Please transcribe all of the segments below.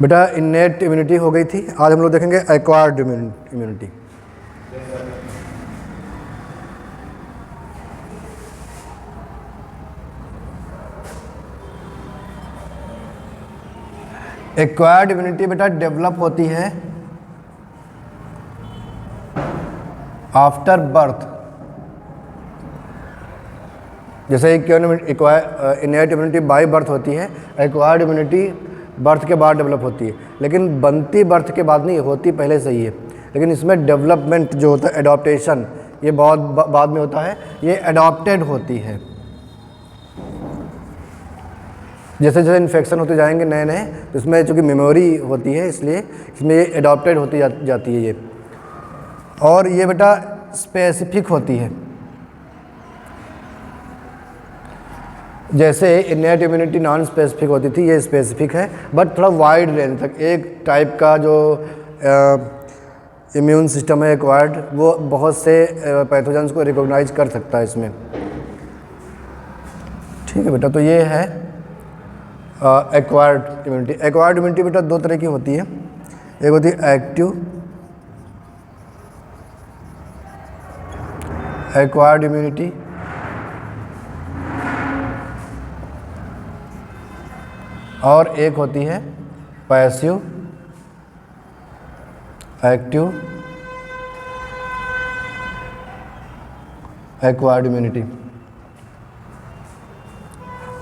बेटा innate immunity हो गई थी, आज हम लोग देखेंगे एक्वायर्ड इम्यूनिटी। एक्वायर्ड इम्यूनिटी बेटा डेवलप होती है आफ्टर बर्थ। जैसे इनेट इम्यूनिटी बाय बर्थ होती है, एक्वायर्ड इम्यूनिटी बर्थ के बाद डेवलप होती है, लेकिन बनती बर्थ के बाद नहीं होती, पहले से ही है। लेकिन इसमें डेवलपमेंट जो होता है, एडॉप्टेशन, ये बहुत बाद में होता है, ये एडॉप्टेड होती है। जैसे जैसे इन्फेक्शन होते जाएंगे नए नए, तो इसमें चूँकि मेमोरी होती है, इसलिए इसमें ये एडॉप्टेड होती जाती है ये। और ये बेटा स्पेसिफिक होती है। जैसे इनेट इम्यूनिटी नॉन स्पेसिफिक होती थी, ये स्पेसिफिक है, बट थोड़ा वाइड रेंज तक। एक टाइप का जो इम्यून सिस्टम है एक्वायर्ड, वो बहुत से पैथोजेंस को रिकॉग्नाइज कर सकता है इसमें। ठीक है बेटा, तो ये है एक्वायर्ड इम्यूनिटी। एक्वायर्ड इम्यूनिटी बेटा दो तरह की होती है, एक होती है एक्टिव एक्वायर्ड इम्यूनिटी, और एक होती है passive active acquired immunity.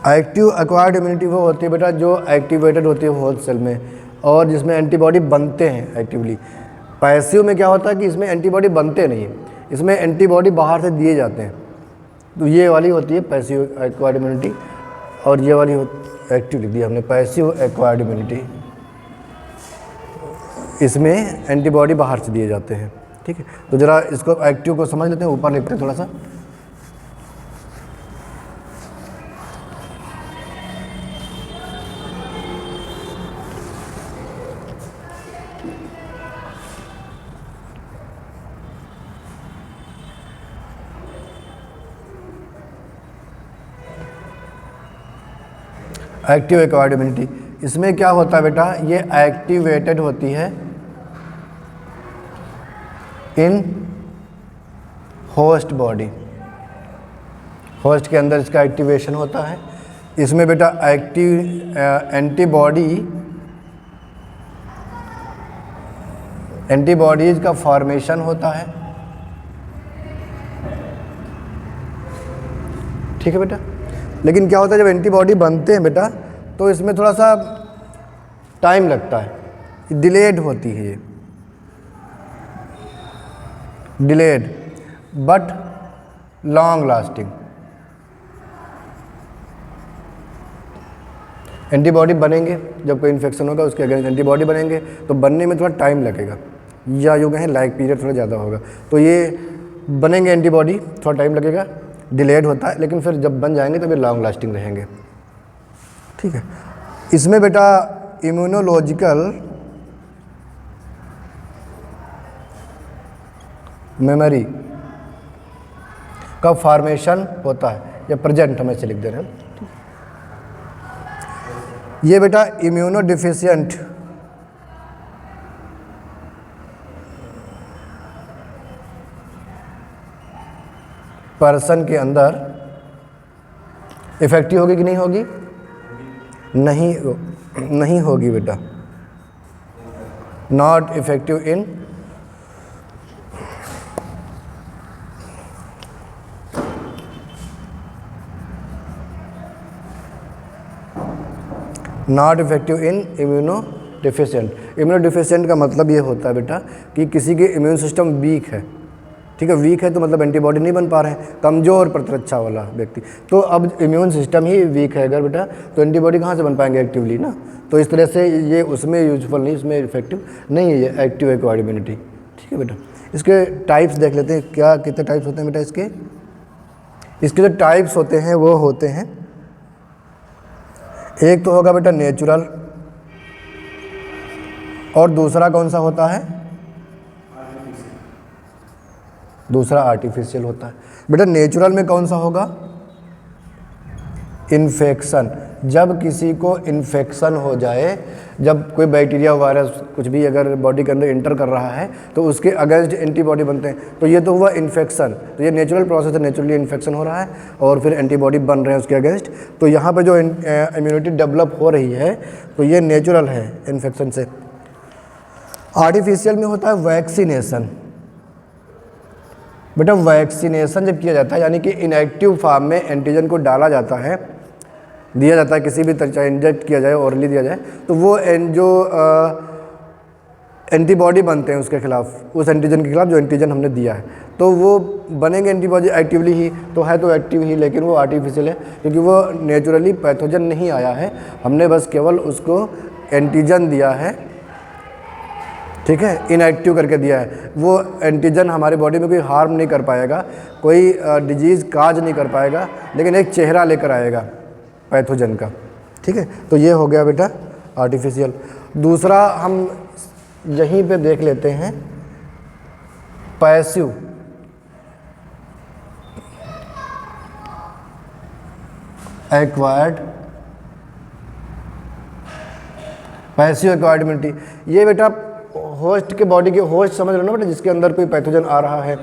Active acquired immunity वो होती है बेटा जो एक्टिवेटेड होती है होस्ट सेल में, और जिसमें एंटीबॉडी बनते हैं एक्टिवली। पैसिव में क्या होता है कि इसमें एंटीबॉडी बनते नहीं है, इसमें एंटीबॉडी बाहर से दिए जाते हैं। तो ये वाली होती है पैसिव एक्वायर्ड इम्यूनिटी, और ये वाली एक्टिव लिख दिया हमने, पैसिव एक्वायर्ड इम्यूनिटी। इसमें एंटीबॉडी बाहर से दिए जाते हैं। ठीक है, तो ज़रा इसको एक्टिव को समझ लेते हैं, ऊपर लिखते हैं थोड़ा सा। एक्टिव एक्वायर्ड इम्यूनिटी, इसमें क्या होता है बेटा, ये एक्टिवेटेड होती है इन होस्ट बॉडी। होस्ट के अंदर इसका एक्टिवेशन होता है। इसमें बेटा एंटीबॉडीज का फॉर्मेशन होता है। ठीक है बेटा, लेकिन क्या होता है जब एंटीबॉडी बनते हैं बेटा, तो इसमें थोड़ा सा टाइम लगता है, डिलेड होती है ये, delayed but long lasting. Antibody बनेंगे, जब कोई इन्फेक्शन होगा उसके अगेंस्ट एंटीबॉडी बनेंगे, तो बनने में थोड़ा टाइम लगेगा, या यूँ कहें लाइक पीरियड थोड़ा ज़्यादा होगा। तो ये बनेंगे एंटीबॉडी, थोड़ा टाइम लगेगा, डिलेड होता है, लेकिन फिर जब बन जाएंगे तब ये लॉन्ग लास्टिंग रहेंगे। ठीक है, इसमें बेटा इम्यूनोलॉजिकल मेमोरी का फॉर्मेशन होता है, या प्रेजेंट हम ऐसे लिख दे रहे हैं। ये बेटा इम्यूनो डिफिशिएंट पर्सन के अंदर इफेक्टिव होगी कि नहीं होगी? नहीं होगी बेटा, not effective in immuno deficient. Immuno deficient का मतलब ये होता है बेटा कि किसी के इम्यून सिस्टम वीक है। ठीक है, वीक है तो मतलब एंटीबॉडी नहीं बन पा रहे हैं, कमज़ोर प्रतिरक्षा वाला व्यक्ति। तो अब इम्यून सिस्टम ही वीक है अगर बेटा, तो एंटीबॉडी कहाँ से बन पाएंगे एक्टिवली ना। तो इस तरह से ये उसमें यूजफुल नहीं, इसमें इफेक्टिव नहीं है ये एक्टिव एक्वायर्ड इम्यूनिटी। ठीक है बेटा, इसके टाइप्स देख लेते हैं, क्या कितने टाइप्स होते हैं बेटा इसके। इसके जो टाइप्स होते हैं वो होते हैं, एक तो होगा बेटा नेचुरल, और दूसरा कौन सा होता है, दूसरा आर्टिफिशियल होता है। बेटा नेचुरल में कौन सा होगा, इन्फेक्शन, जब किसी को इन्फेक्शन हो जाए, जब कोई बैक्टीरिया वायरस कुछ भी अगर बॉडी के अंदर इंटर कर रहा है तो उसके अगेंस्ट एंटीबॉडी बनते हैं, तो ये तो हुआ इन्फेक्शन। तो ये नेचुरल प्रोसेस है, नेचुरली इन्फेक्शन हो रहा है और फिर एंटीबॉडी बन रहे हैं उसके अगेंस्ट। तो यहाँ पर जो इम्यूनिटी डेवलप हो रही है तो ये नेचुरल है इन्फेक्शन से। आर्टिफिशियल में होता है वैक्सीनेशन। बेटा वैक्सीनेशन जब किया जाता है यानी कि इनएक्टिव फॉर्म में एंटीजन को डाला जाता है, दिया जाता है किसी भी तरह, चाहे इंजेक्ट किया जाए ओरली दिया जाए, तो वो जो एंटीबॉडी बनते हैं उसके खिलाफ, उस एंटीजन के खिलाफ जो एंटीजन हमने दिया है, तो वो बनेंगे एंटीबॉडी एक्टिवली ही, तो है तो एक्टिव ही, लेकिन वो आर्टिफिशियल है क्योंकि वो नेचुरली पैथोजन नहीं आया है, हमने बस केवल उसको एंटीजन दिया है, ठीक है, इनएक्टिव करके दिया है। वो एंटीजन हमारे बॉडी में कोई हार्म नहीं कर पाएगा, कोई डिजीज़ काज नहीं कर पाएगा, लेकिन एक चेहरा लेकर आएगा पैथोजन का, ठीक है। तो ये हो गया बेटा आर्टिफिशियल। दूसरा हम यहीं पे देख लेते हैं passive. Acquired, passive acquired immunity, ये बेटा होस्ट के बॉडी के होस्ट समझ रहे हो ना बेटा, जिसके अंदर कोई पैथोजन आ रहा है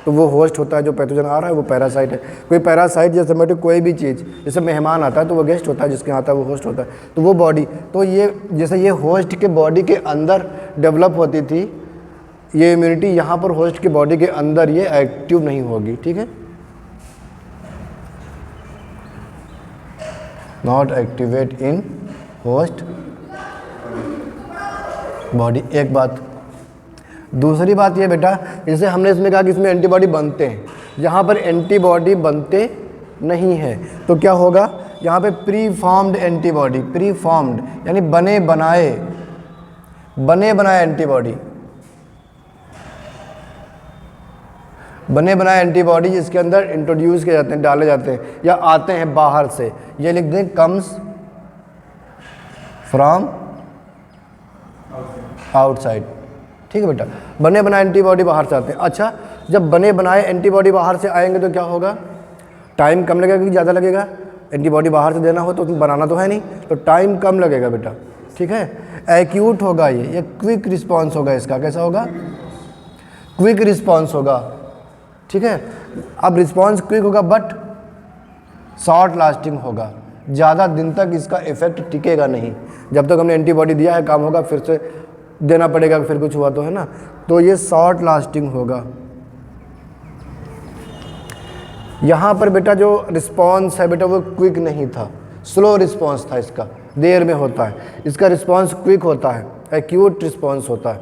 तो वो होस्ट होता है, जो पैथोजन आ रहा है वो पैरासाइट है। कोई पैरासाइट जैसे बेटे कोई भी चीज़, जैसे मेहमान आता है तो वो गेस्ट होता है, जिसके यहाँ आता है वो होस्ट होता है, तो वो बॉडी, तो ये जैसे ये होस्ट के बॉडी के अंदर डेवलप होती थी ये इम्यूनिटी, यहाँ पर होस्ट के बॉडी के अंदर ये एक्टिव नहीं होगी, ठीक है, not activate in host body. एक बात। दूसरी बात ये बेटा, जैसे हमने इसमें कहा कि इसमें एंटीबॉडी बनते हैं, यहाँ पर एंटीबॉडी बनते नहीं है, तो क्या होगा, यहाँ पे pre formed antibody, pre formed यानी बने बनाए एंटीबॉडी, बने बनाए एंटीबॉडी जिसके अंदर इंट्रोड्यूस किए जाते हैं, डाले जाते हैं या आते हैं बाहर से, ये लिख दें कम्स फ्रॉम आउटसाइड, ठीक है बेटा। बने बनाए एंटीबॉडी बाहर से आते हैं। अच्छा, जब बने बनाए एंटीबॉडी बाहर से आएंगे तो क्या होगा, टाइम कम लगेगा कि ज़्यादा लगेगा, एंटीबॉडी बाहर से देना हो तो बनाना तो है नहीं, तो टाइम कम लगेगा बेटा, ठीक है। एक्यूट होगा ये क्विक रिस्पॉन्स होगा इसका, कैसा होगा, क्विक रिस्पॉन्स होगा, ठीक है। अब रिस्पॉन्स क्विक होगा बट शॉर्ट लास्टिंग होगा, ज़्यादा दिन तक इसका इफेक्ट टिकेगा नहीं, जब तक हमने एंटीबॉडी दिया है काम होगा, फिर से देना पड़ेगा, फिर कुछ हुआ तो है ना, तो ये शॉर्ट लास्टिंग होगा। यहाँ पर बेटा जो रिस्पॉन्स है बेटा वो क्विक नहीं था, स्लो रिस्पॉन्स था, इसका देर में होता है, इसका रिस्पॉन्स क्विक होता है, एक्यूट रिस्पॉन्स होता है,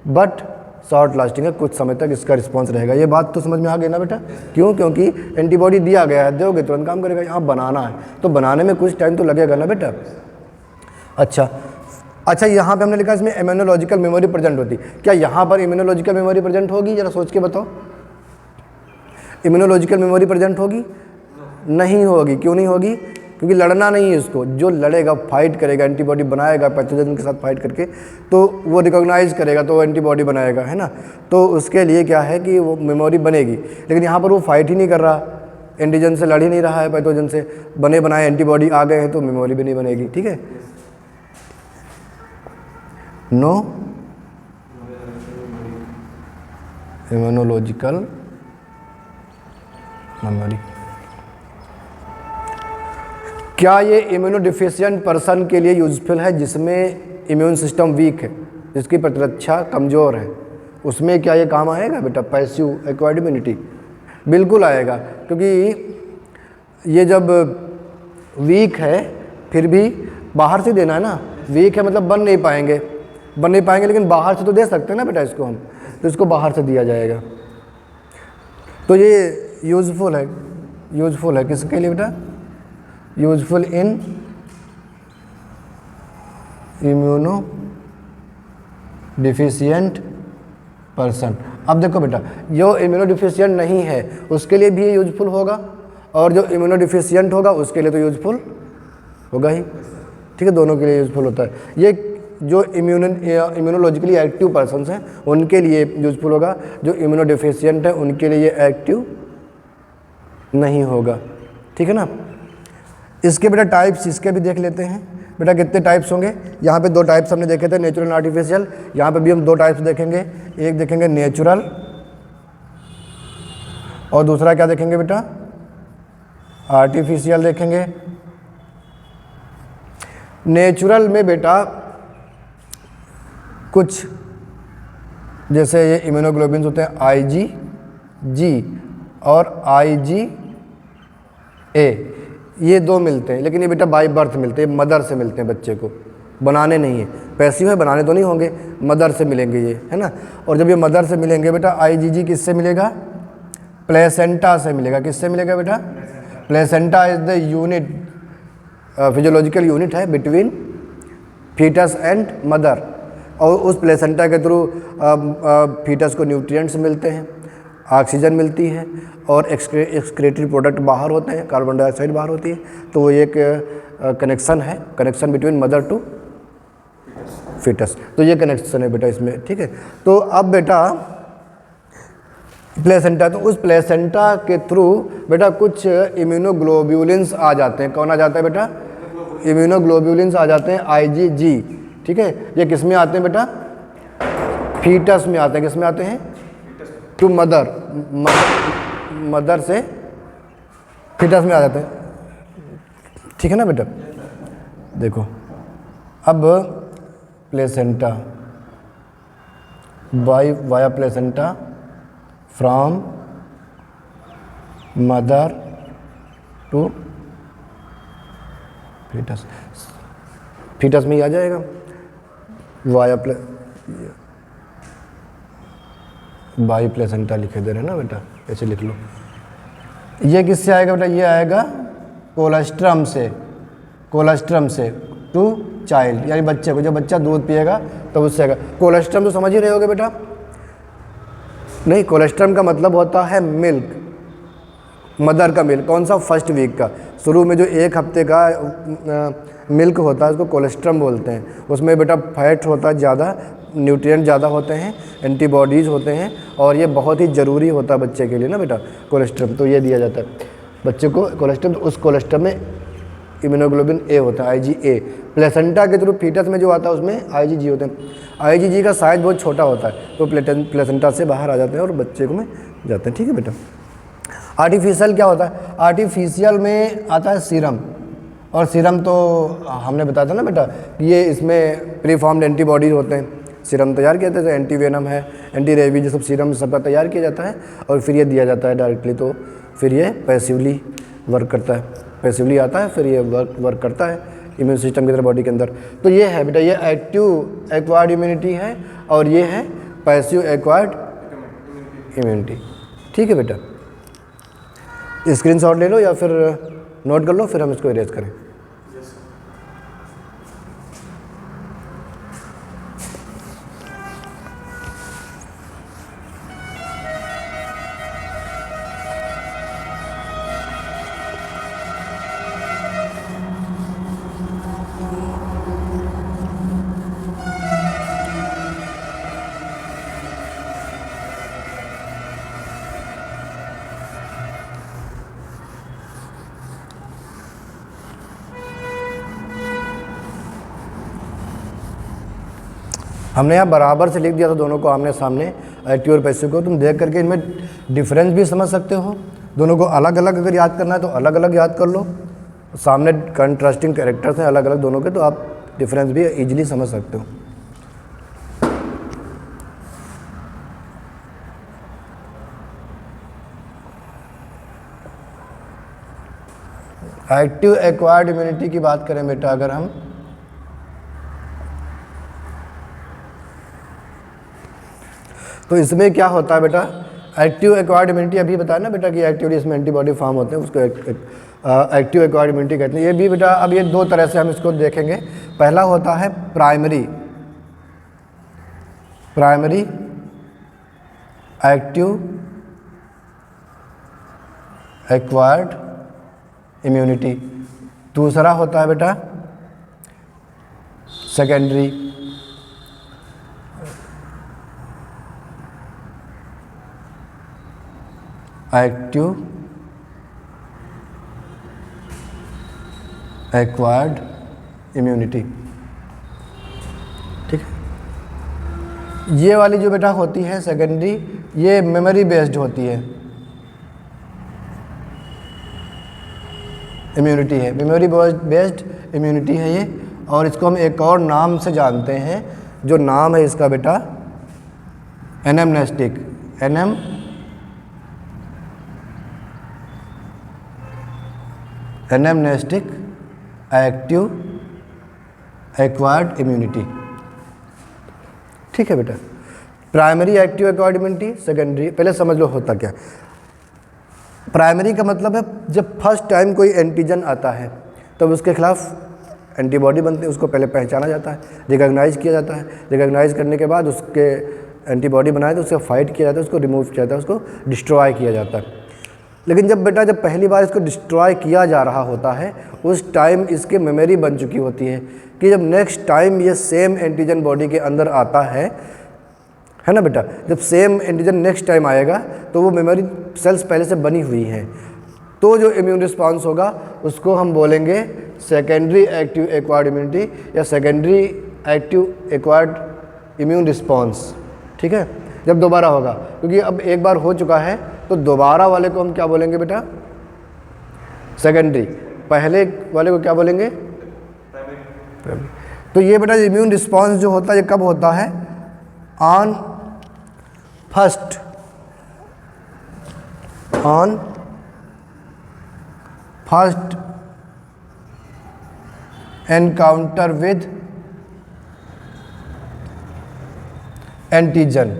बट शॉर्ट लास्टिंग है, कुछ समय तक इसका रिस्पॉन्स रहेगा। ये बात तो समझ में आ गई ना बेटा, क्यों, क्योंकि एंटीबॉडी दिया गया है, दोगे तुरंत काम करेगा, यहाँ बनाना है तो बनाने में कुछ टाइम तो लगेगा ना बेटा। अच्छा, यहाँ पे हमने लिखा इसमें इम्यूनोलॉजिकल मेमोरी प्रेजेंट होती, क्या यहाँ पर इम्यूनोलॉजिकल मेमोरी प्रेजेंट होगी, जरा सोच के बताओ, इम्यूनोलॉजिकल मेमोरी प्रेजेंट होगी, नहीं होगी। क्यों नहीं होगी, क्योंकि लड़ना नहीं है उसको, जो लड़ेगा फाइट करेगा, एंटीबॉडी बनाएगा पैथोजन के साथ फाइट करके, तो वो रिकॉग्नाइज करेगा तो वो एंटीबॉडी बनाएगा, है ना, तो उसके लिए क्या है कि वो मेमोरी बनेगी। लेकिन यहाँ पर वो फाइट ही नहीं कर रहा, एंटीजन से लड़ ही नहीं रहा है, पैथोजन से, बने बनाए एंटीबॉडी आ गए हैं तो मेमोरी भी नहीं बनेगी, ठीक है। No immunological memory. क्या ये इम्यूनोडिफिशिएंट पर्सन के लिए यूजफुल है, जिसमें इम्यून सिस्टम वीक है, जिसकी प्रतिरक्षा कमज़ोर है, उसमें क्या ये काम आएगा बेटा पैसिव एक्वायर्ड इम्यूनिटी? बिल्कुल आएगा, क्योंकि ये जब वीक है फिर भी बाहर से देना है ना, वीक है मतलब बन नहीं पाएंगे, लेकिन बाहर से तो दे सकते हैं ना बेटा इसको हम, तो इसको बाहर से दिया जाएगा, तो ये यूज़फुल है किसके लिए बेटा, यूज़फुल इन इम्यूनो डिफिशिएंट पर्सन। अब देखो बेटा, जो इम्यूनो डिफिशिएंट नहीं है उसके लिए भी ये यूज़फुल होगा, और जो इम्यूनो डिफिशिएंट होगा उसके लिए तो यूज़फुल होगा ही, ठीक है, दोनों के लिए यूज़फुल होता है। ये जो इम्यूनोलॉजिकली एक्टिव पर्सन्स हैं उनके लिए यूज़फुल होगा, जो इम्यूनो डिफिशिएंट है उनके लिए ये एक्टिव नहीं होगा, ठीक है ना। इसके बेटा टाइप्स इसके भी देख लेते हैं। बेटा कितने टाइप्स होंगे, यहाँ पे 2 टाइप्स हमने देखे थे, नेचुरल एंड आर्टिफिशियल। यहाँ पे भी हम 2 टाइप्स देखेंगे, एक देखेंगे नेचुरल और दूसरा क्या देखेंगे बेटा, आर्टिफिशियल देखेंगे। नेचुरल में बेटा कुछ जैसे ये इम्यूनोग्लोबिन्स होते हैं IgG और IgA, ये 2 मिलते हैं, लेकिन ये बेटा बाय बर्थ मिलते हैं, मदर से मिलते हैं बच्चे को, बनाने नहीं है। पैसिव है, बनाने तो नहीं होंगे, मदर से मिलेंगे ये, है ना। और जब ये मदर से मिलेंगे बेटा, IgG किससे मिलेगा, प्लेसेंटा से मिलेगा। किससे मिलेगा बेटा, placenta is the unit, physiological unit है बिटवीन फीटस एंड मदर, और उस प्लेसेंटा के थ्रू फीटस को न्यूट्रिएंट्स मिलते हैं, ऑक्सीजन मिलती है और एक्सक्रीटरी प्रोडक्ट बाहर होते हैं, कार्बन डाइऑक्साइड बाहर होती है। तो वो एक कनेक्शन है, connection between mother to foetus. तो ये कनेक्शन है बेटा इसमें, ठीक है। तो अब बेटा प्लेसेंटा, तो उस प्लेसेंटा के थ्रू बेटा कुछ इम्यूनोग्लोब्यूलिन्स आ जाते हैं। कौन आ जाता है बेटा, इम्यूनोग्लोब्यूलिन्स आ जाते हैं, IgG, ठीक है। ये किस में आते हैं बेटा, फीटस में आते हैं। किस में आते हैं, टू मदर, मदर से फीटस में आ जाते हैं, ठीक है ना बेटा। देखो अब placenta, via placenta from mother to foetus, foetus में ही आ जाएगा वाया बाई प्लेसेंटा लिखे दे रहे हैं ना बेटा, ऐसे लिख लो। ये किससे आएगा बेटा, ये आएगा कोलेस्ट्रम से, कोलेस्ट्रम से टू चाइल्ड, यानी बच्चे को, जब बच्चा दूध पिएगा तब उससे आएगा। कोलेस्ट्रम तो समझ ही रहे होगे बेटा, नहीं, कोलेस्ट्रम का मतलब होता है मिल्क, मदर का मिल्क। कौन सा, फर्स्ट वीक का, शुरू में जो 1 हफ्ते का मिल्क होता है उसको कोलेस्ट्रम बोलते हैं। उसमें बेटा फैट होता है ज़्यादा, न्यूट्रिएंट ज़्यादा होते हैं, एंटीबॉडीज़ होते हैं, और ये बहुत ही ज़रूरी होता है बच्चे के लिए ना बेटा, कोलेस्ट्रम। तो ये दिया जाता है बच्चे को कोलेस्ट्रम। तो उस कोलेस्ट्रम में इम्यूनोग्लोबिन A होता है, IgA। प्लेसेंटा के थ्रू फीटस में जो आता है उसमें IgG होते हैं। IgG का साइज बहुत छोटा होता है, तो प्लेसेंटा से बाहर आ जाते हैं और बच्चे को में जाते हैं, ठीक है बेटा। आर्टिफिशियल क्या होता है, आर्टिफिशियल में आता है सीरम, और सीरम तो हमने बताया था ना बेटा, ये इसमें प्रीफॉर्म्ड एंटीबॉडीज होते हैं, सीरम तैयार किया जाता है, एंटी वेनम है, एंटी रेबीज, सब सीरम सबका तैयार किया जाता है और फिर ये दिया जाता है डायरेक्टली। तो फिर ये पैसिवली वर्क करता है, पैसिवली आता है, फिर ये वर्क करता है इम्यून सिस्टम की तरह बॉडी के अंदर। तो ये है बेटा, ये एक्टिव एक्वायर्ड इम्यूनिटी है और ये है पैसिव एक्वायर्ड इम्यूनिटी, ठीक है बेटा। स्क्रीनशॉट ले लो या फिर नोट कर लो, फिर हम इसको इरेज करें। हमने यहाँ बराबर से लिख दिया था दोनों को आमने सामने, एक्टिव और पैसिव को। तुम देख करके इनमें डिफरेंस भी समझ सकते हो। दोनों को अलग अलग अगर याद करना है तो अलग अलग याद कर लो। सामने कंट्रास्टिंग कैरेक्टर्स हैं अलग अलग दोनों के, तो आप डिफरेंस भी इजीली समझ सकते हो। एक्टिव एक्वायर्ड इम्यूनिटी की बात करें बेटा, अगर हम तो इसमें क्या होता है बेटा, एक्टिव एक्वायर्ड इम्यूनिटी अभी बताया ना बेटा कि एक्टिवली इसमें एंटीबॉडी फॉर्म होते हैं, उसको एक्टिव एक्वायर्ड इम्यूनिटी कहते हैं। ये भी बेटा अब ये 2 तरह से हम इसको देखेंगे। पहला होता है प्राइमरी एक्टिव एक्वायर्ड इम्यूनिटी। दूसरा होता है बेटा सेकेंडरी एक्टिव एक्वायर्ड इम्यूनिटी। ठीक है, ये वाली जो बेटा होती है सेकेंडरी, ये मेमोरी बेस्ड होती है, इम्यूनिटी है, मेमोरी बेस्ड इम्यूनिटी है ये। और इसको हम एक और नाम से जानते हैं, जो नाम है इसका बेटा एनेमनेस्टिक, एनेमनेस्टिक एक्टिव एक्वायर्ड इम्यूनिटी। ठीक है बेटा, primary active acquired immunity, secondary. पहले समझ लो होता क्या। प्राइमरी का मतलब है जब फर्स्ट टाइम कोई एंटीजन आता है तब उसके खिलाफ एंटीबॉडी बनते हैं, उसको पहले पहचाना जाता है, रिकॉग्नाइज किया जाता है, रिकॉग्नाइज करने के बाद उसके एंटीबॉडी बनाए तो उससे फाइट किया जाता है, उसको रिमूव किया जाता है, उसको डिस्ट्रॉय किया जाता है। लेकिन जब बेटा जब पहली बार इसको डिस्ट्रॉय किया जा रहा होता है उस टाइम इसके मेमोरी बन चुकी होती है कि जब नेक्स्ट टाइम ये सेम एंटीजन बॉडी के अंदर आता है ना बेटा, जब सेम एंटीजन नेक्स्ट टाइम आएगा तो वो मेमोरी सेल्स पहले से बनी हुई हैं, तो जो इम्यून रिस्पांस होगा उसको हम बोलेंगे सेकेंडरी एक्टिव एक्वायर्ड इम्यूनिटी या secondary active acquired immune response. ठीक है, जब दोबारा होगा, क्योंकि अब एक बार हो चुका है तो दोबारा वाले को हम क्या बोलेंगे बेटा, सेकेंडरी। पहले वाले को क्या बोलेंगे, प्राइमरी। तो ये बेटा इम्यून रिस्पांस जो होता है ये कब होता है, on first encounter with antigen.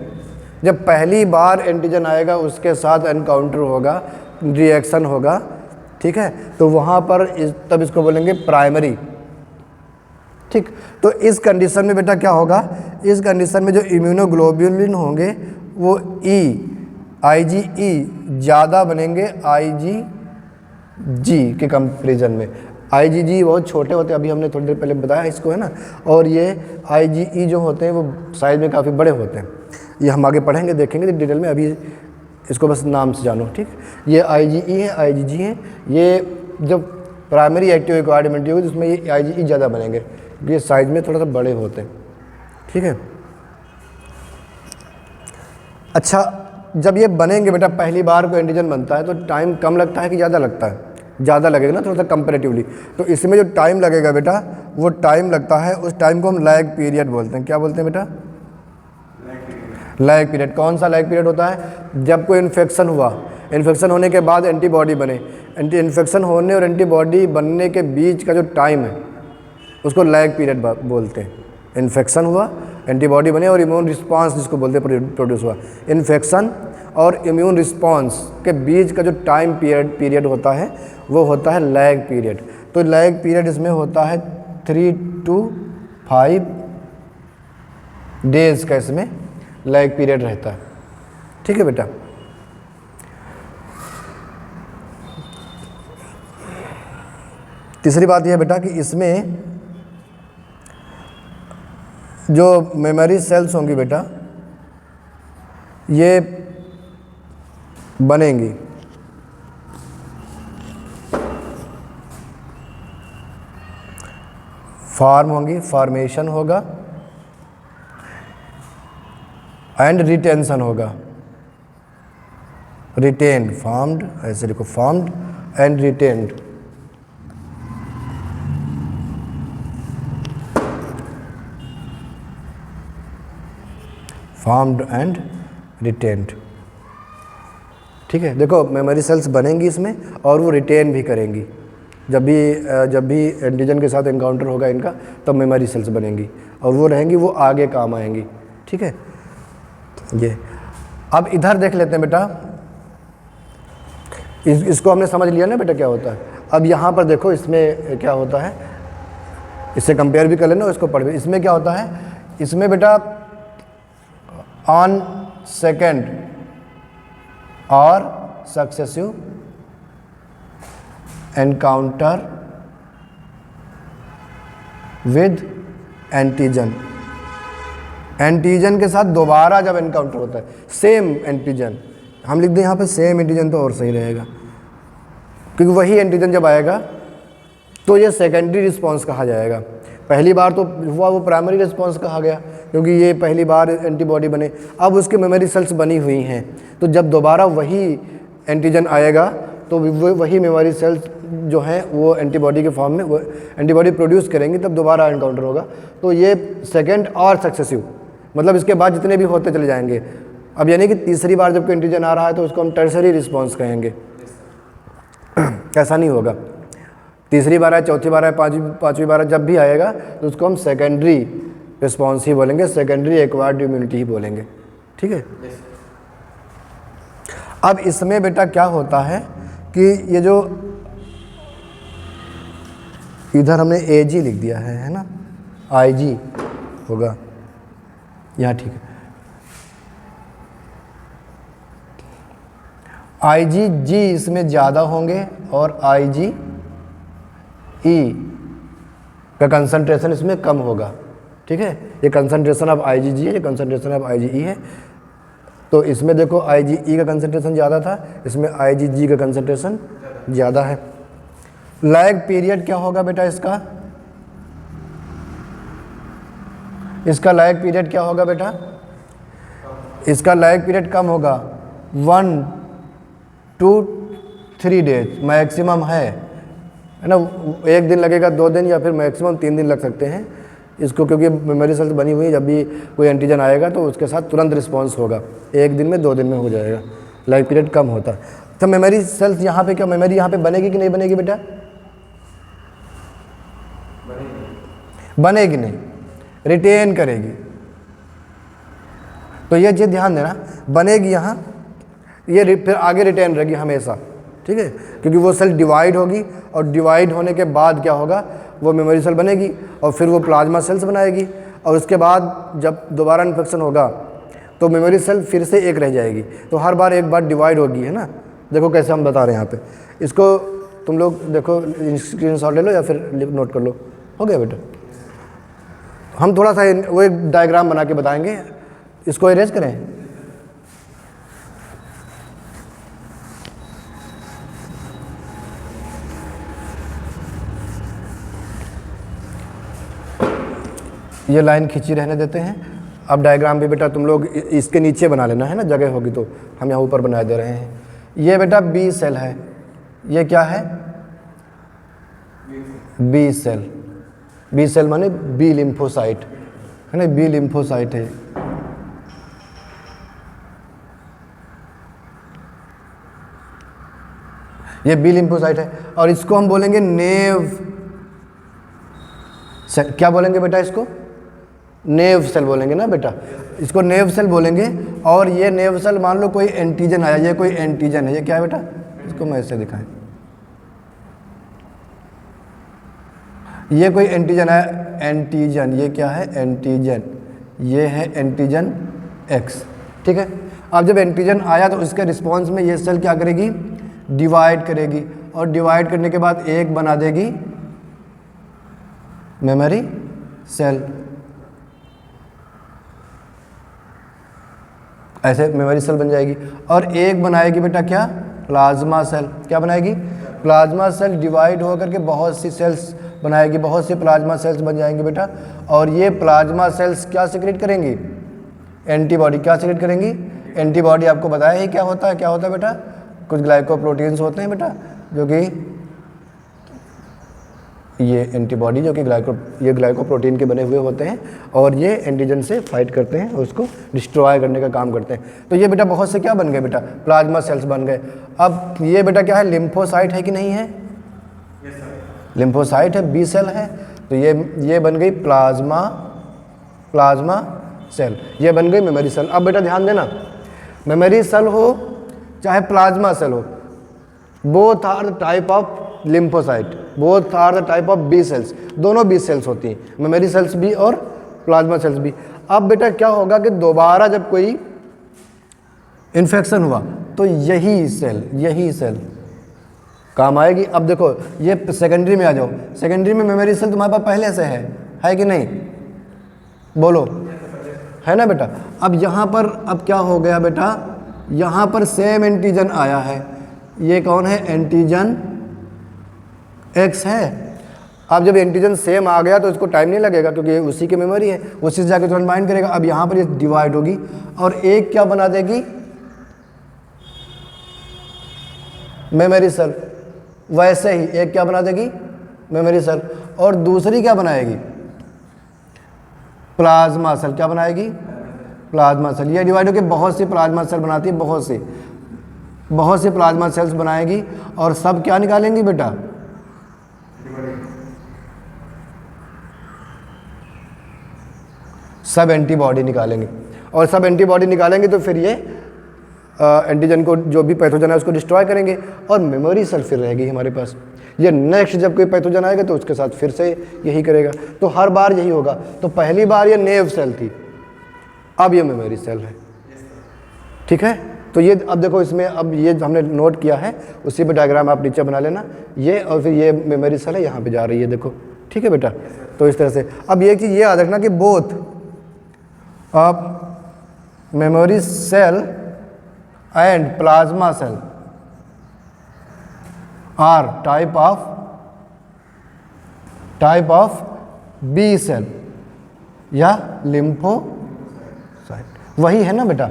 जब पहली बार एंटीजन आएगा उसके साथ एनकाउंटर होगा, रिएक्शन होगा, ठीक है, तो वहाँ पर तब इसको बोलेंगे प्राइमरी। ठीक, तो इस कंडीशन में बेटा क्या होगा, इस कंडीशन में जो इम्यूनोग्लोब्युलिन होंगे वो IgE ज़्यादा बनेंगे IgG के कंपेरिजन में। IgG बहुत छोटे होते हैं, अभी हमने थोड़ी देर पहले बताया इसको, है ना, और ये IgE जो होते हैं वो साइज में काफ़ी बड़े होते हैं। ये हम आगे पढ़ेंगे, देखेंगे डिटेल में, अभी इसको बस नाम से जानो। ठीक, ये IgE है, IgG है। ये जब प्राइमरी एक्टिव एक्वायर्ड इम्यूनिटी होगी जिसमें ये IgE ज़्यादा बनेंगे, ये साइज में थोड़ा सा बड़े होते हैं। ठीक है, अच्छा, जब ये बनेंगे बेटा, पहली बार को एंटीजन बनता है तो टाइम कम लगता है कि ज़्यादा लगता है, ज़्यादा लगेगा ना थोड़ा सा कंपैरेटिवली। तो इसमें जो टाइम लगेगा बेटा वो टाइम लगता है, उस टाइम को हम लैग पीरियड बोलते हैं। क्या बोलते हैं बेटा, लैग पीरियड। कौन सा लैग पीरियड होता है, जब कोई इन्फेक्शन हुआ, इन्फेक्शन होने के बाद एंटीबॉडी बने, इन्फेक्शन होने और एंटीबॉडी बनने के बीच का जो टाइम है उसको लैग पीरियड बोलते हैं। इन्फेक्शन हुआ, एंटीबॉडी बने और इम्यून रिस्पांस जिसको बोलते हैं प्रोड्यूस हुआ। इन्फेक्शन और इम्यून रिस्पांस के बीच का जो टाइम पीरियड होता है वो होता है लैग पीरियड। तो लैग पीरियड इसमें होता है 3 to 5 डेज का इसमें लैग पीरियड रहता है। ठीक है बेटा, तीसरी बात यह बेटा कि इसमें जो मेमोरी सेल्स होंगी बेटा ये बनेंगी, फॉर्म होंगी, फॉर्मेशन होगा एंड रिटेंशन होगा। रिटेन्ड, फॉर्म्ड, ऐसे लिखो, formed and retained. Formed and retained. ठीक है, देखो मेमोरी सेल्स बनेंगी इसमें और वो रिटेन भी करेंगी। जब भी एंटीजन के साथ एनकाउंटर होगा इनका तब मेमोरी सेल्स बनेंगी और वो रहेंगी, वो आगे काम आएंगी। ठीक है, ये अब इधर देख लेते हैं बेटा, इसको हमने समझ लिया ना बेटा क्या होता है। अब यहाँ पर देखो इसमें क्या होता है, इससे कंपेयर भी कर लेना, इसको पढ़ भी। इसमें क्या होता है, इसमें बेटा ऑन सेकेंड और successive encounter with antigen, antigen के साथ दोबारा जब एनकाउंटर होता है, सेम एंटीजन, हम लिख दें यहाँ पे सेम एंटीजन तो और सही रहेगा, क्योंकि वही एंटीजन जब आएगा तो ये सेकेंडरी रिस्पॉन्स कहा जाएगा। पहली बार तो हुआ वो प्राइमरी रिस्पॉन्स कहा गया, क्योंकि ये पहली बार एंटीबॉडी बने। अब उसके मेमोरी सेल्स बनी हुई हैं, तो जब दोबारा वही एंटीजन आएगा तो वही मेमोरी सेल्स जो हैं वो एंटीबॉडी के फॉर्म में वो एंटीबॉडी प्रोड्यूस करेंगी, तब दोबारा एनकाउंटर होगा। तो ये सेकेंड और सक्सेसिव, मतलब इसके बाद जितने भी होते चले जाएंगे। अब यानी कि तीसरी बार जब कोई एंटीजन आ रहा है तो उसको हम टर्सरी रिस्पॉन्स कहेंगे। ऐसा नहीं होगा, तीसरी बार है, चौथी बार है, पाँचवीं बार है, जब भी आएगा तो उसको हम सेकेंडरी रिस्पॉन्स ही बोलेंगे, सेकेंडरी एक्वायर्ड इम्यूनिटी ही बोलेंगे। ठीक है। अब इसमें बेटा क्या होता है कि ये जो इधर हमने AG लिख दिया है ना, IG होगा यहाँ, ठीक है। IgG इसमें ज़्यादा होंगे और IgE का कंसंट्रेशन इसमें कम होगा। ठीक है, ये कंसंट्रेशन ऑफ IgG है, ये कंसंट्रेशन ऑफ IgE है। तो इसमें देखो IgE का कंसंट्रेशन ज़्यादा था, इसमें IgG का कंसंट्रेशन ज़्यादा है। लैग पीरियड क्या होगा बेटा इसका लैग पीरियड क्या होगा बेटा? इसका लैग पीरियड कम होगा, 1 to 3 डेज मैक्सिमम है ना। 1 दिन लगेगा, 2 दिन या फिर मैक्सिमम 3 दिन लग सकते हैं इसको, क्योंकि मेमोरी सेल्स बनी हुई है। जब भी कोई एंटीजन आएगा तो उसके साथ तुरंत रिस्पॉन्स होगा, 1 दिन में 2 दिन में हो जाएगा, लाइफ पीरियड कम होता है। तो मेमोरी सेल्स यहाँ पे क्या, मेमोरी यहाँ पे बनेगी कि नहीं बनेगी बेटा? बनेगी नहीं, रिटेन करेगी। तो ये चीज़ ध्यान देना, बनेगी यहाँ, ये फिर आगे रिटेन रहेगी हमेशा। ठीक है, क्योंकि वो सेल डिवाइड होगी और डिवाइड होने के बाद क्या होगा, वो मेमोरी सेल बनेगी और फिर वो प्लाज्मा सेल्स बनाएगी, और उसके बाद जब दोबारा इन्फेक्शन होगा तो मेमोरी सेल फिर से एक रह जाएगी। तो हर बार एक बार डिवाइड होगी, है ना। देखो कैसे हम बता रहे हैं यहाँ पे, इसको तुम लोग देखो, स्क्रीनशॉट ले लो या फिर नोट कर लो। हो गया बेटा? हम थोड़ा सा वो एक डायग्राम बना के बताएंगे, इसको इरेज करें। ये लाइन खींची रहने देते हैं। अब डायग्राम भी बेटा तुम लोग इसके नीचे बना लेना, है ना, जगह होगी तो। हम यहाँ ऊपर बना दे रहे हैं। ये बेटा बी सेल है, ये क्या है? B cell. बी सेल माने बी लिम्फोसाइट, है ना, बी लिम्फोसाइट है। ये बी लिम्फोसाइट है और इसको हम बोलेंगे नेव सेल। क्या बोलेंगे बेटा इसको? नेव सेल बोलेंगे ना बेटा, इसको नेव सेल बोलेंगे। और ये नेव सेल मान लो कोई एंटीजन आया, ये कोई एंटीजन है, ये क्या है बेटा? इसको मैं ऐसे दिखाएं, ये कोई एंटीजन है, एंटीजन, ये क्या है? एंटीजन, ये है एंटीजन X। ठीक है, अब जब एंटीजन आया तो इसके रिस्पॉन्स में ये सेल क्या करेगी? डिवाइड करेगी, और डिवाइड करने के बाद एक बना देगी मेमोरी सेल। ऐसे मेमोरी सेल बन जाएगी। और एक बनाएगी बेटा क्या? Plasma cell. क्या बनाएगी? प्लाज्मा सेल डिवाइड होकर के बहुत सी सेल्स बनाएगी, बहुत सी प्लाज्मा सेल्स बन जाएंगी बेटा। और ये प्लाज्मा सेल्स क्या सीक्रेट करेंगी? एंटीबॉडी। क्या सीक्रेट करेंगी? एंटीबॉडी। आपको बताया ही क्या होता है, क्या होता है बेटा? कुछ ग्लाइकोप्रोटीन्स होते हैं बेटा, जो कि ये एंटीबॉडी जो कि ग्लाइकोप्रोटीन के बने हुए होते हैं, और ये एंटीजन से फाइट करते हैं, उसको डिस्ट्रॉय करने का काम करते हैं। तो ये बेटा बहुत से क्या बन गए बेटा? प्लाज्मा सेल्स बन गए। अब ये बेटा क्या है? लिम्फोसाइट है कि नहीं है? लिम्फोसाइट है, बी सेल है। तो ये बन गई प्लाज्मा सेल, ये बन गई मेमोरी सेल। अब बेटा ध्यान देना, मेमोरी सेल हो चाहे प्लाज्मा सेल हो, both are the type of lymphocyte, both are the type of B cells. दोनों बी सेल्स होती हैं, मेमोरी सेल्स भी और प्लाज्मा सेल्स भी। अब बेटा क्या होगा कि दोबारा जब कोई इन्फेक्शन हुआ तो यही सेल काम आएगी। अब देखो ये सेकेंडरी में आ जाओ, सेकेंडरी में मेमोरी सेल तुम्हारे पास पहले से है कि नहीं? बोलो, है ना बेटा। अब यहाँ पर अब क्या हो गया बेटा? यहाँ पर सेम एंटीजन आया है, ये कौन है? एंटीजन X है। अब जब एंटीजन सेम आ गया तो इसको टाइम नहीं लगेगा, क्योंकि ये उसी की मेमोरी है, उसी से जाकर तुरंत बाइंड करेगा। अब यहाँ पर ये डिवाइड होगी और एक क्या बना देगी, मेमोरी सेल। वैसे ही एक क्या बना देगी, मेमोरी सेल, और दूसरी क्या बनाएगी, प्लाज्मा सेल। क्या बनाएगी, प्लाज्मा सेल। ये डिवाइड होकर बहुत सी प्लाज्मा सेल बनाती है, बहुत सी प्लाज्मा सेल्स बनाएगी, और सब क्या निकालेंगी बेटा, सब एंटीबॉडी निकालेंगे। और सब एंटीबॉडी निकालेंगे तो फिर ये एंटीजन को, जो भी पैथोजन है उसको डिस्ट्रॉय करेंगे, और मेमोरी सेल फिर रहेगी हमारे पास। ये नेक्स्ट जब कोई पैथोजन आएगा तो उसके साथ फिर से यही करेगा। तो हर बार यही होगा। तो पहली बार ये नेव सेल थी, अब ये मेमोरी सेल है। ठीक है, तो ये अब देखो इसमें, अब ये हमने नोट किया है, उसी पे डायग्राम आप नीचे बना लेना, ये और फिर ये मेमोरी सेल है, यहाँ पे जा रही है, देखो। ठीक है बेटा, तो इस तरह से। अब ये चीज़ ये याद रखना कि both memory cell and plasma cell are type of B cell या लिम्फोसाइट। वही है ना बेटा,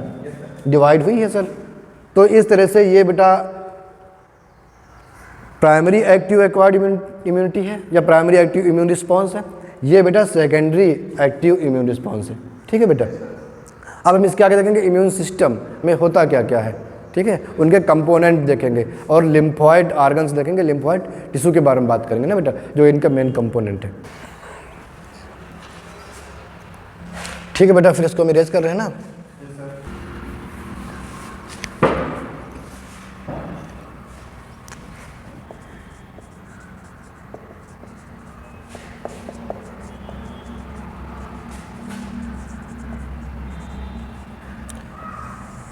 डिवाइड हुई है सेल। तो इस तरह से ये बेटा प्राइमरी एक्टिव एक्वायर्ड इम्यूनिटी है या प्राइमरी एक्टिव इम्यून रिस्पॉन्स है। ये बेटा सेकेंडरी एक्टिव इम्यून रिस्पॉन्स है। ठीक है बेटा, अब हम इसके आगे देखेंगे इम्यून सिस्टम में होता क्या क्या है। ठीक है, उनके कंपोनेंट देखेंगे और लिम्फॉइड ऑर्गन्स देखेंगे, लिम्फॉइड टिश्यू के बारे में बात करेंगे ना बेटा, जो इनका मेन कंपोनेंट है। ठीक है बेटा, फिर इसको हम इरेज कर रहे हैं ना।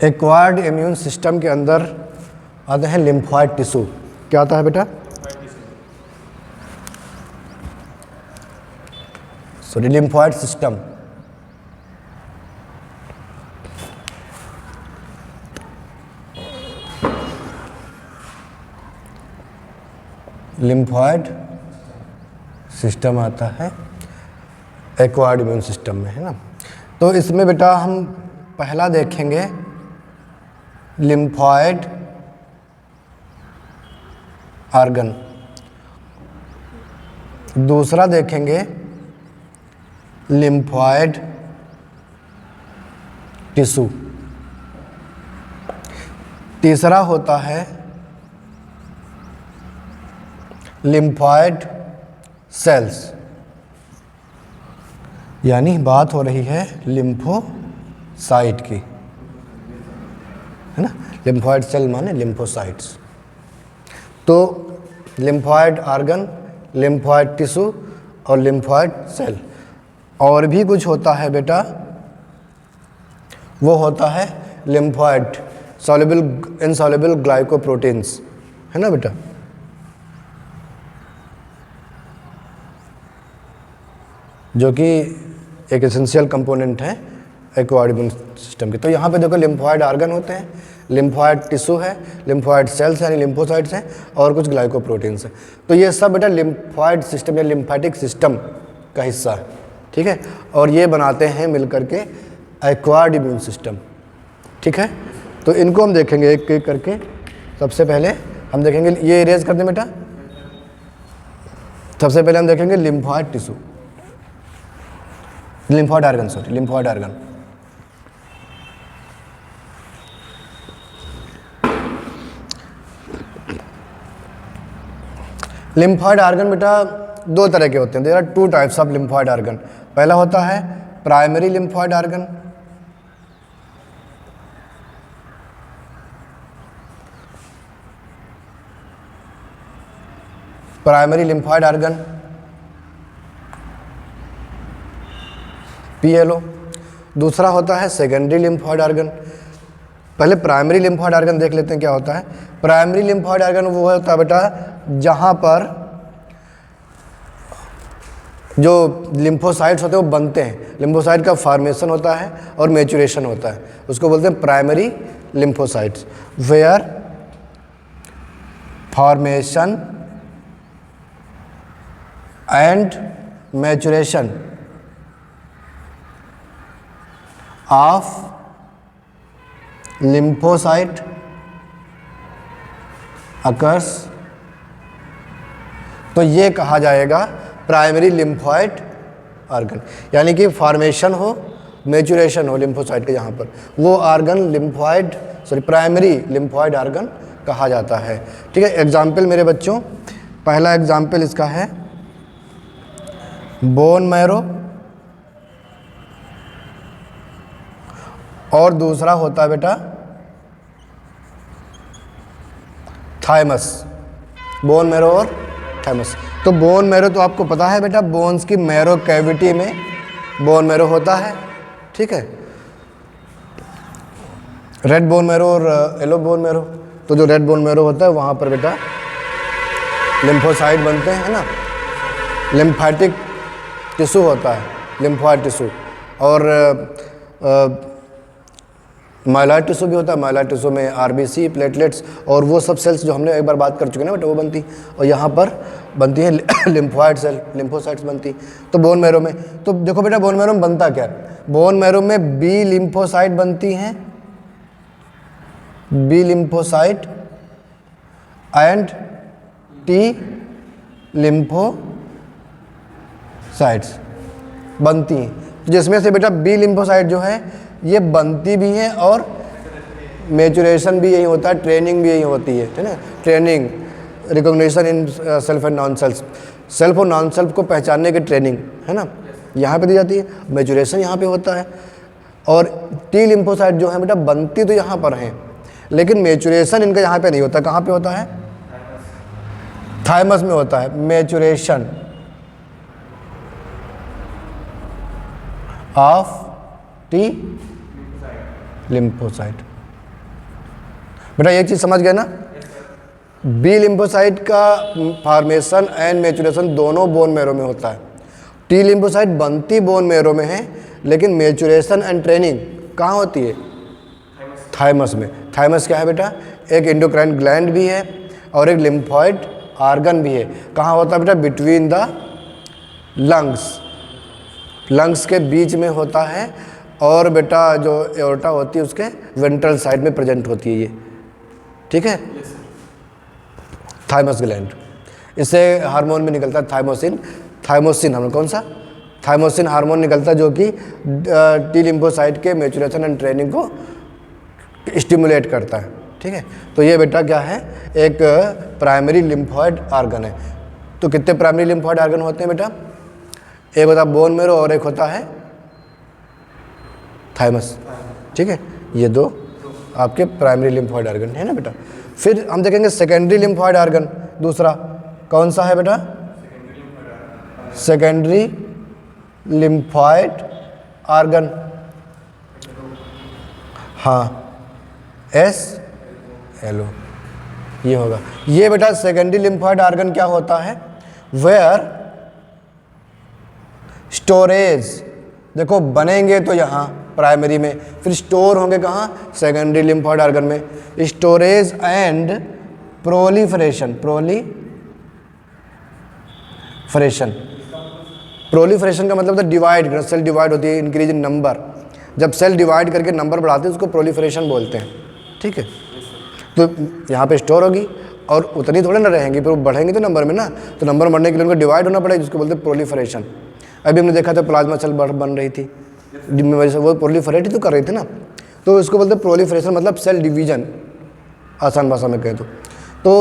एक्वायर्ड इम्यून सिस्टम के अंदर आते हैं लिम्फॉइड टिश्यू। क्या आता है बेटा, sorry, lymphoid system. Lymphoid system आता है एक्वायर्ड इम्यून सिस्टम में, है ना। तो इसमें बेटा हम पहला देखेंगे लिम्फॉइड ऑर्गन, दूसरा देखेंगे लिम्फॉइड टिश्यू, तीसरा होता है लिम्फॉइड सेल्स, यानी बात हो रही है लिम्फोसाइट की, है ना। लिम्फॉइड सेल माने लिम्फोसाइट्स। तो लिम्फॉइड ऑर्गन, लिम्फॉइड टिश्यू और लिम्फॉइड सेल। और भी कुछ होता है बेटा, वो होता है लिम्फॉइड सॉल्युबल, इनसॉल्युबल ग्लाइकोप्रोटीन्स, है ना बेटा। जो कि एक एसेंशियल कंपोनेंट है एक्वायर्ड इम्यून सिस्टम के। तो यहाँ पे देखो लिम्फॉइड ऑर्गन होते हैं, लिम्फॉइड टिश्यू है, लिम्फॉइड सेल्स यानी लिम्फोसाइट्स हैं, और कुछ ग्लाइकोप्रोटीन्स हैं। तो ये सब बेटा लिम्फॉइड सिस्टम या लिम्फेटिक सिस्टम का हिस्सा है। ठीक है, और ये बनाते हैं मिलकर के एक्वायर्ड इम्यून सिस्टम। ठीक है, तो इनको हम देखेंगे एक एक करके। सबसे पहले हम देखेंगे, ये इरेज कर दें बेटा। सबसे पहले हम देखेंगे lymphoid tissue, lymphoid organ, sorry, lymphoid organ. Lymphoid organ बेटा दो तरह के होते हैं। There are two types of lymphoid organ. पहला होता है primary lymphoid organ, primary lymphoid organ PLO। दूसरा होता है सेकेंडरी लिम्फॉइड ऑर्गन। पहले प्राइमरी लिम्फॉइड ऑर्गन देख लेते हैं क्या होता है। प्राइमरी लिम्फॉइड ऑर्गन वो होता है बेटा जहाँ पर जो लिम्फोसाइट्स होते हैं वो बनते हैं, लिम्फोसाइट का फॉर्मेशन होता है और मैच्योरेशन होता है, उसको बोलते हैं primary lymphocytes. Where formation and maturation of lymphocyte occurs, तो ये कहा जाएगा प्राइमरी लिम्फोइड ऑर्गन। यानी कि फॉर्मेशन हो, मैचुरेशन हो लिम्फोसाइट के, यहाँ पर वो ऑर्गन प्राइमरी लिम्फोइड ऑर्गन कहा जाता है। ठीक है, एग्जाम्पल मेरे बच्चों, पहला एग्जाम्पल इसका है बोन मैरो, और दूसरा होता है बेटा थाइमस। बोन मैरो और थाइमस। तो बोन मैरो तो आपको पता है बेटा, बोन्स की मैरो कैविटी में बोन मैरो होता है। ठीक है, रेड बोन मैरो और येलो बोन मैरो। तो जो रेड बोन मैरो होता है वहाँ पर बेटा लिम्फोसाइट बनते हैं, है ना, लिम्फेटिक टिश्यू होता है, लिम्फोइड टिश्यू, और माइलॉइड टिश्यू भी होता है। माइलॉइड टिश्यू में आरबीसी, प्लेटलेट्स और वो सब सेल्स जो हमने एक बार बात कर चुके हैं ना बेटा, वो बनती। और यहाँ पर बनती है लिम्फोइड सेल, लिम्फोसाइट्स बनती। तो बोन मैरो में, तो देखो बेटा बोन मैरो में बनता क्या है, बोन मैरो में बी लिम्फोसाइट बनती हैं, B lymphocyte and T lymphocytes बनती हैं। जिसमें से बेटा बी लिम्फोसाइट जो है ये बनती भी है और मैचुरेशन भी यही होता है, ट्रेनिंग भी यही होती है ना, training, recognition in self and non self, self और नॉन सेल्फ को पहचानने की ट्रेनिंग, है ना, यहाँ पे दी जाती है। मैचुरेशन यहाँ पे होता है। और टी लिम्फोसाइट जो है बेटा बनती तो यहाँ पर हैं, लेकिन मैचुरेशन इनका यहाँ पे नहीं होता। कहाँ पे होता है, थाइमस में होता है मैचुरेशन ऑफ टी लिम्फोसाइट। बेटा एक चीज समझ गए ना, बी लिम्फोसाइट का फॉर्मेशन एंड मैचुरेशन दोनों बोन मैरो में होता है। टी लिम्फोसाइट बनती बोन मैरो में है, लेकिन मैचुरेशन एंड ट्रेनिंग कहाँ होती है, थाइमस में। थाइमस क्या है बेटा, एक एंडोक्राइन ग्लैंड भी है और एक लिम्फोइड ऑर्गन भी है। कहाँ होता है बेटा, बिटवीन द लंग्स, लंग्स के बीच में होता है। और बेटा जो एओर्टा होती है उसके वेंट्रल साइड में प्रेजेंट होती है ये। ठीक है, थाइमस ग्लैंड, इससे हार्मोन भी निकलता है थाइमोसिन। थाइमोसिन हम कौन सा, थाइमोसिन हार्मोन निकलता है जो कि टी लिम्फोसाइट के मैचुरेशन एंड ट्रेनिंग को स्टिमुलेट करता है। ठीक है, तो ये बेटा क्या है, एक प्राइमरी लिम्फोइड ऑर्गन है। तो कितने प्राइमरी लिम्फोइड ऑर्गन होते हैं बेटा, एक होता है बोन मैरो और एक होता है थाइमस। ठीक है, ये दो आपके प्राइमरी लिम्फोइड ऑर्गन है ना बेटा। फिर हम देखेंगे सेकेंडरी लिम्फोइड ऑर्गन, दूसरा कौन सा है बेटा, सेकेंडरी लिम्फोइड ऑर्गन। हाँ, SLO ये होगा। ये बेटा सेकेंडरी लिम्फोइड ऑर्गन क्या होता है, वेयर स्टोरेज, देखो बनेंगे तो यहाँ प्राइमरी में, फिर स्टोर होंगे कहाँ, सेकेंडरी लिम्फोइड ऑर्गन में। स्टोरेज एंड प्रोलिफरेशन, प्रोलिफरेशन का मतलब था डिवाइड, सेल डिवाइड होती है, इंक्रीज इन नंबर। जब सेल डिवाइड करके नंबर बढ़ाते हैं उसको प्रोलिफरेशन बोलते हैं। ठीक है, तो यहाँ पे स्टोर होगी और उतनी थोड़े ना रहेंगी, फिर वो बढ़ेंगे तो नंबर में ना, तो नंबर बढ़ने के लिए उनको डिवाइड होना पड़ेगा, जिसको बोलते हैं प्रोलिफरेशन। अभी हमने देखा था प्लाज्मा सेल बन रही थी, वजह से वो प्रोलिफरेट ही तो कर रही थी ना, तो इसको बोलते हैं प्रोलिफरेशन, मतलब सेल डिवीजन, आसान भाषा में कहे तो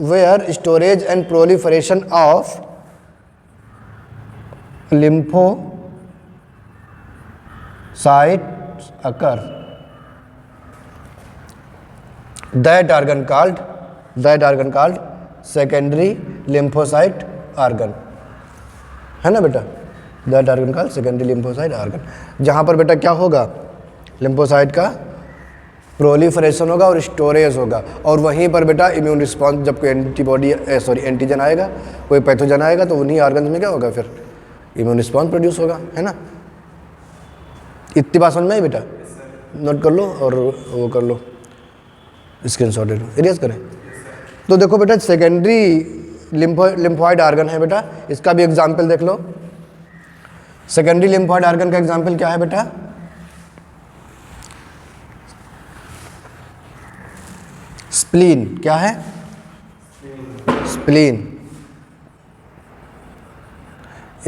where storage and proliferation of lymphocytes occur, that organ called secondary lymphocyte organ, है ना बेटा, that organ called secondary lymphocyte organ। जहाँ पर बेटा क्या होगा, लिम्फोसाइट का प्रोलिफरेशन होगा और स्टोरेज होगा, और वहीं पर बेटा इम्यून रिस्पॉन्स, जब कोई एंटीजन आएगा, कोई पैथोजन आएगा, तो उन्हीं ऑर्गन्स में क्या होगा, फिर इम्यून रिस्पॉन्स प्रोड्यूस होगा, है ना। इतनी बात समझ में आई बेटा, नोट कर लो और वो कर लो, स्क्रीनशॉट ले लो, इरेज करें। तो देखो बेटा सेकेंडरी लिम्फॉइड आर्गन है बेटा, इसका भी एग्जाम्पल देख लो। सेकेंडरी लिम्फॉइड आर्गन का एग्जाम्पल क्या है बेटा? स्प्लीन। क्या है? स्प्लीन।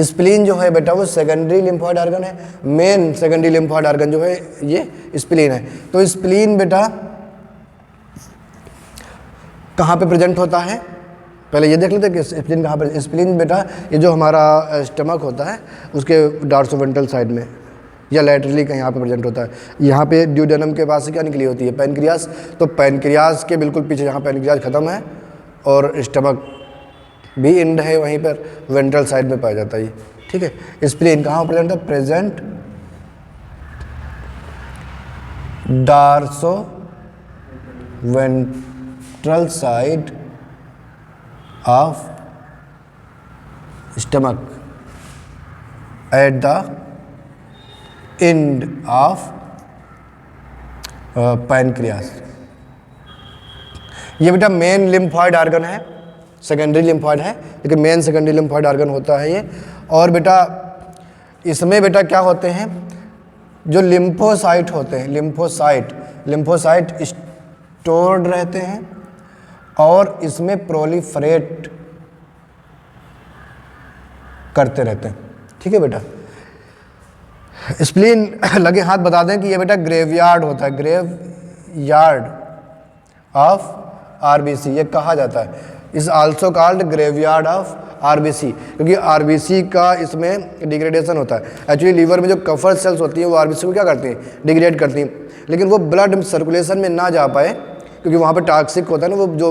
स्प्लीन जो है बेटा वो सेकेंडरी लिम्फॉइड आर्गन है। मेन सेकेंडरी लिम्फॉइड आर्गन जो है ये स्प्लीन है। तो स्प्लीन बेटा कहाँ पे प्रेजेंट होता है? पहले ये देख लेते हैं कि स्प्लीन कहाँ पर। स्प्लीन बेटा ये जो हमारा स्टमक होता है उसके डॉर्सोवेंट्रल साइड में या लैटरली कहीं यहाँ पे प्रेजेंट होता है। यहाँ पे ड्यूडेनम के पास से क्या निकली होती है? पैनक्रियास। तो पैनक्रियास के बिल्कुल पीछे यहाँ पैनक्रियास खत्म है और स्टमक भी इंड है, वहीं पर वेंट्रल साइड में पाया जाता है ये। ठीक है। स्प्लीन कहाँ प्रेजेंट है? Present dorsoventral side of stomach at the end of pancreas. ये बेटा मेन लिम्फॉइड आर्गन है, सेकेंडरी लिम्फॉइड है लेकिन मेन सेकेंडरी लिम्फॉइड आर्गन होता है ये। और बेटा इसमें बेटा क्या होते हैं? जो लिम्फोसाइट होते हैं, लिम्फोसाइट स्टोर्ड रहते हैं और इसमें प्रोलिफरेट करते रहते हैं। ठीक है बेटा। स्प्लीन लगे हाथ बता दें कि ये बेटा ग्रेवयार्ड होता है, ग्रेवयार्ड ऑफ आरबीसी ये कहा जाता है। Is also called graveyard of RBC, क्योंकि आरबीसी का इसमें डिग्रेडेशन होता है। एक्चुअली लीवर में जो कफर सेल्स होती हैं वो आरबीसी को क्या करती हैं? डिग्रेड करती हैं, लेकिन वो ब्लड सर्कुलेशन में ना जा पाए क्योंकि वहाँ पे टॉक्सिक होता है ना, वो जो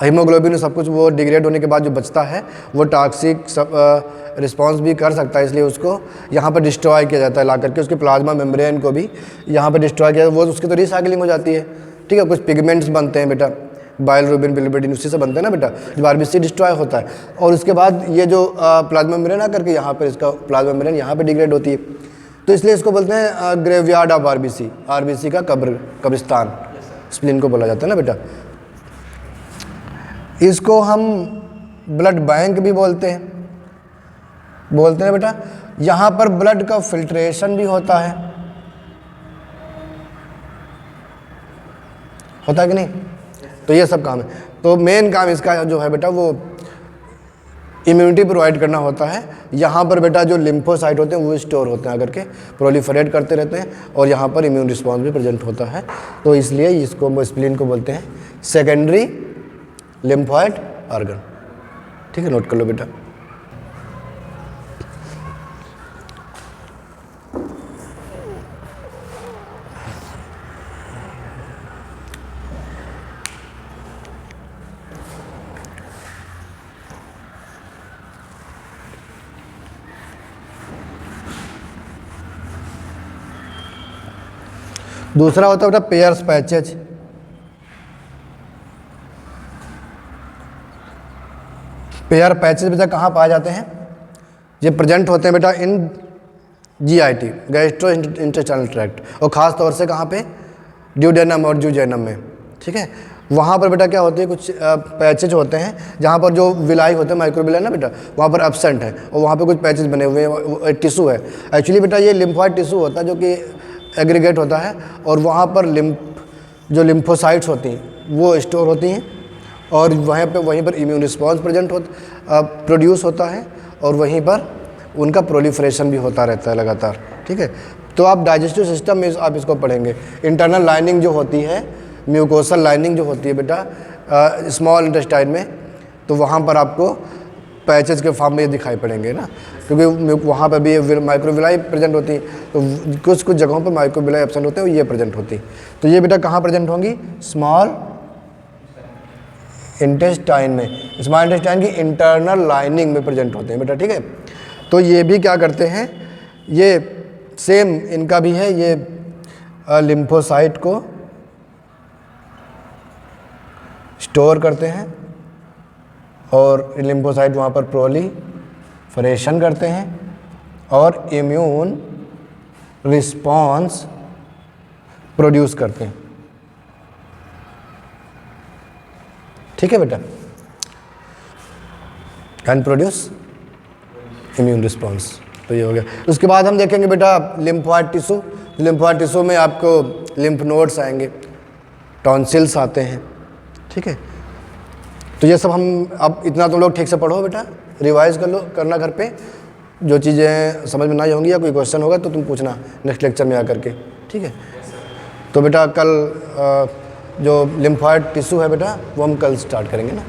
हीमोग्लोबिन सब कुछ वो डिग्रेड होने के बाद जो बचता है वो टॉक्सिक रिस्पॉन्स भी कर सकता है, इसलिए उसको यहाँ पर डिस्ट्रॉय किया जाता है ला करके। उसके प्लाज्मा मेम्ब्रेन को भी यहाँ पर डिस्ट्रॉय किया, वो उसकी तो रिसाइकलिंग हो जाती है। ठीक है। कुछ पिगमेंट्स बनते हैं बेटा, बाइलरुबिन, बिलिरुबिन, उसी से बनते हैं ना बेटा, जब आरबीसी डिस्ट्रॉय होता है। और उसके बाद ये जो प्लाज्मा मेम्ब्रेन आ करके यहाँ पर इसका प्लाज्मा मेम्ब्रेन यहाँ पर डिग्रेड होती है, तो इसलिए इसको बोलते हैं ग्रेवयार्ड ऑफ आरबीसी, आरबीसी का कब्रिस्तान स्प्लीन को बोला जाता है ना बेटा। इसको हम ब्लड बैंक भी बोलते हैं बेटा। यहाँ पर ब्लड का फिल्ट्रेशन भी होता है कि नहीं? तो ये सब काम है। तो मेन काम इसका जो है बेटा वो इम्यूनिटी प्रोवाइड करना होता है। यहाँ पर बेटा जो लिम्फोसाइट होते हैं वो स्टोर होते हैं आकर के, प्रोलिफरेट करते रहते हैं और यहाँ पर इम्यून रिस्पॉन्स भी प्रेजेंट होता है। तो इसलिए इसको स्प्लीन को बोलते हैं सेकेंडरी लिम्फॉइड आर्गन। ठीक है, नोट कर लो बेटा। दूसरा होता है बेटा पेयर्स पैचेज। पेयर पैचेज बेटा कहाँ पाए जाते हैं? ये प्रेजेंट होते हैं बेटा इन जीआईटी, गैस्ट्रो इंटेस्टाइनल ट्रैक्ट, और ख़ास तौर से कहाँ पे? ड्यूडेनम और जूजेनम में। ठीक है। वहाँ पर बेटा क्या होते हैं? कुछ पैचेज होते हैं जहाँ पर जो विलाई होते हैं, माइक्रोविलाई ना बेटा, वहाँ पर एब्सेंट है और वहाँ पर कुछ पैचेज बने हुए हैं, टिश्यू है। एक्चुअली बेटा ये लिम्फॉइड टिश्यू होता है जो कि एग्रीगेट होता है और वहाँ पर जो लिम्फोसाइट्स होती हैं वो स्टोर होती हैं और वहीं पर इम्यून रिस्पॉन्स प्रोड्यूस होता है और वहीं पर उनका प्रोलिफरेशन भी होता रहता है लगातार। ठीक है। तो आप डाइजेस्टिव सिस्टम में आप इसको पढ़ेंगे। इंटरनल लाइनिंग जो होती है, म्यूकोसल लाइनिंग जो होती है बेटा स्मॉल इंटेस्टाइन में, तो वहाँ पर आपको पैचेज के फॉर्म में ये दिखाई पड़ेंगे ना, क्योंकि वहाँ पर भी माइक्रोविलाई प्रेजेंट होती है। तो कुछ जगहों पर माइक्रोविलाई एब्सेंट होते हैं और ये प्रेजेंट होती है। तो ये बेटा कहाँ प्रेजेंट होंगी? स्मॉल इंटेस्टाइन में, स्मॉल इंटेस्टाइन की इंटरनल लाइनिंग में प्रेजेंट होते हैं बेटा। ठीक है। तो ये भी क्या करते हैं? ये सेम इनका भी है, ये लिम्फोसाइट को स्टोर करते हैं और लिम्फोसाइट वहाँ पर प्रोलिफरेशन करते हैं और इम्यून रिस्पॉन्स प्रोड्यूस करते हैं। ठीक है बेटा। And produce immune response. तो ये हो गया। उसके बाद हम देखेंगे बेटा लिम्फोइड टिश्यू। लिम्फोइड टिश्यू में आपको लिम्फ नोड्स आएंगे, टॉन्सिल्स आते हैं, ठीक है। तो ये सब हम अब इतना तुम लोग ठीक से पढ़ो बेटा, रिवाइज कर लो, करना घर पे। जो चीज़ें समझ में नहीं होंगी या कोई क्वेश्चन होगा तो तुम पूछना नेक्स्ट लेक्चर में आकर के, ठीक है। तो बेटा कल जो लिम्फोइड टिश्यू है बेटा वो हम कल स्टार्ट करेंगे ना।